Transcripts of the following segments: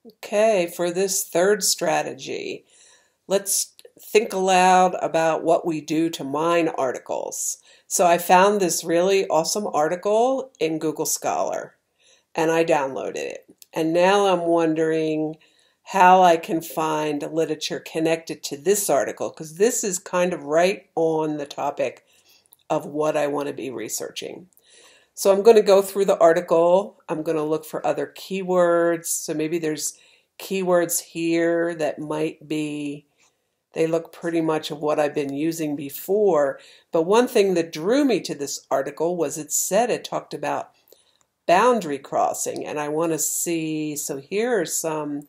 Okay, for this third strategy, let's think aloud about what we do to mine articles. So I found this really awesome article in Google Scholar and I downloaded it. And now I'm wondering how I can find literature connected to this article because this is kind of right on the topic of what I want to be researching. So I'm going to go through the article. I'm going to look for other keywords. So maybe there's keywords here that might be, they look pretty much of what I've been using before. But one thing that drew me to this article was it talked about boundary crossing. And I want to see, so here are some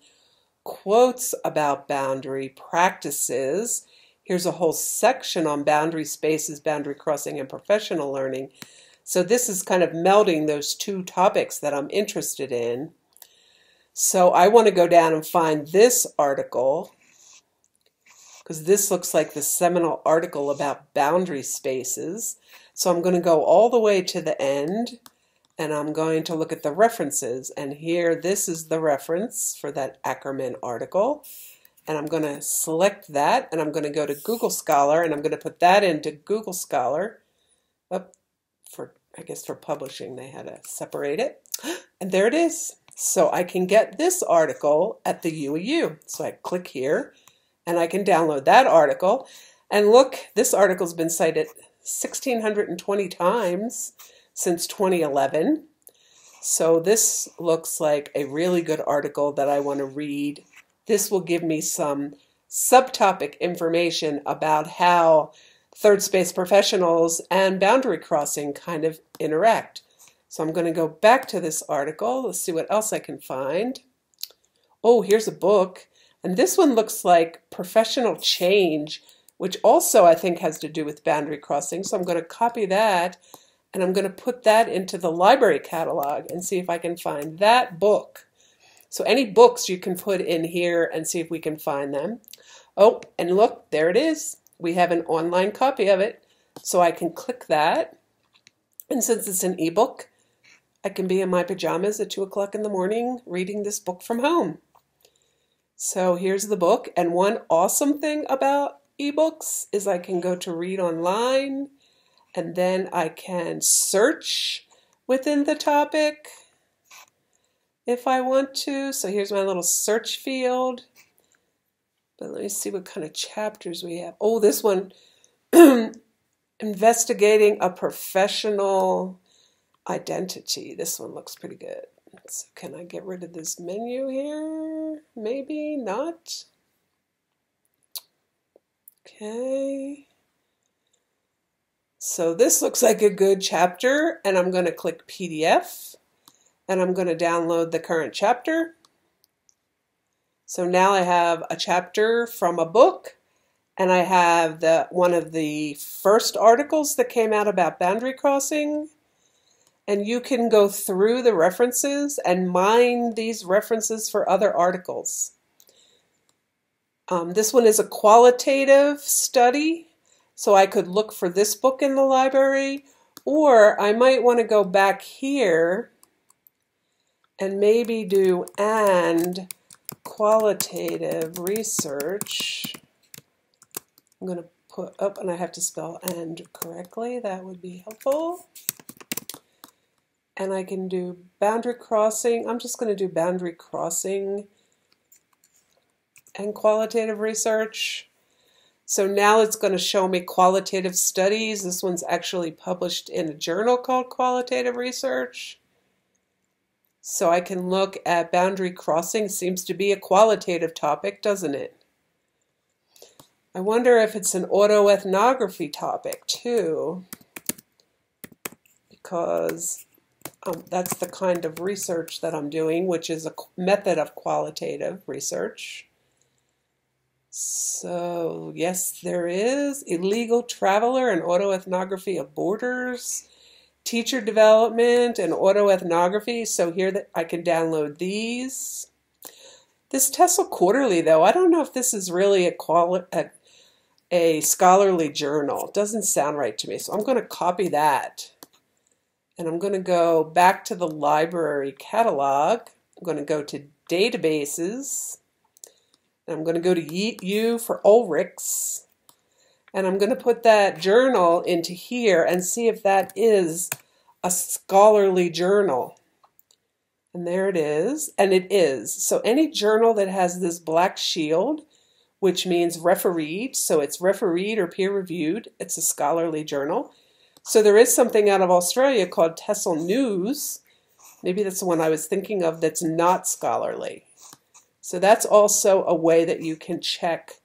quotes about boundary practices. Here's a whole section on boundary spaces, boundary crossing, and professional learning. So this is kind of melding those two topics that I'm interested in. So I want to go down and find this article because this looks like the seminal article about boundary spaces. So I'm going to go all the way to the end and I'm going to look at the references. And here, this is the reference for that Ackerman article. And I'm going to select that and I'm going to go to Google Scholar and I'm going to put that into Google Scholar. I guess for publishing they had to separate it. And there it is. So I can get this article at the UEU. So I click here and I can download that article. And look, this article's been cited 1,620 times since 2011. So this looks like a really good article that I want to read. This will give me some subtopic information about how third space professionals and boundary crossing kind of interact. So I'm going to go back to this article. Let's see what else I can find. Oh, here's a book. And this one looks like Professional Change, which also I think has to do with boundary crossing. So I'm going to copy that and I'm going to put that into the library catalog and see if I can find that book. So any books you can put in here and see if we can find them. Oh, and look, there it is. We have an online copy of it, so I can click that. And since it's an ebook, I can be in my pajamas at 2 o'clock in the morning reading this book from home. So here's the book, and one awesome thing about ebooks is I can go to read online, and then I can search within the topic if I want to. So here's my little search field. But let me see what kind of chapters we have. Oh, this one, investigating a professional identity. This one looks pretty good. So can I get rid of this menu here? Maybe not. Okay. So this looks like a good chapter, and I'm going to click PDF, and I'm going to download the current chapter. So now I have a chapter from a book, and I have one of the first articles that came out about boundary crossing. And you can go through the references and mine these references for other articles. This one is a qualitative study, so I could look for this book in the library, or I might want to go back here and maybe do and qualitative research. I'm going to put up, and I have to spell and correctly. That would be helpful. And I can do boundary crossing. I'm just going to do boundary crossing and qualitative research. So now it's going to show me qualitative studies. This one's actually published in a journal called Qualitative Research. So I can look at boundary crossing. Seems to be a qualitative topic, doesn't it? I wonder if it's an autoethnography topic too, because that's the kind of research that I'm doing, which is a method of qualitative research. So yes, there is illegal traveler and autoethnography of borders, teacher development and autoethnography. So here that I can download these. This TESOL Quarterly, though, I don't know if this is really a scholarly journal. It doesn't sound right to me. So I'm going to copy that. And I'm going to go back to the library catalog. I'm going to go to databases, and I'm going to go to U for Ulrichs, and I'm going to put that journal into here and see if that is a scholarly journal. And there it is, and it is. So any journal that has this black shield, which means refereed, so it's refereed or peer-reviewed, it's a scholarly journal. So there is something out of Australia called TESOL News. Maybe that's the one I was thinking of that's not scholarly. So that's also a way that you can check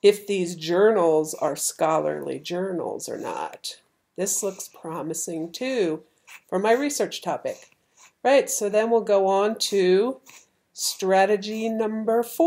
if these journals are scholarly journals or not. This looks promising too for my research topic. Right, so then we'll go on to strategy number 4.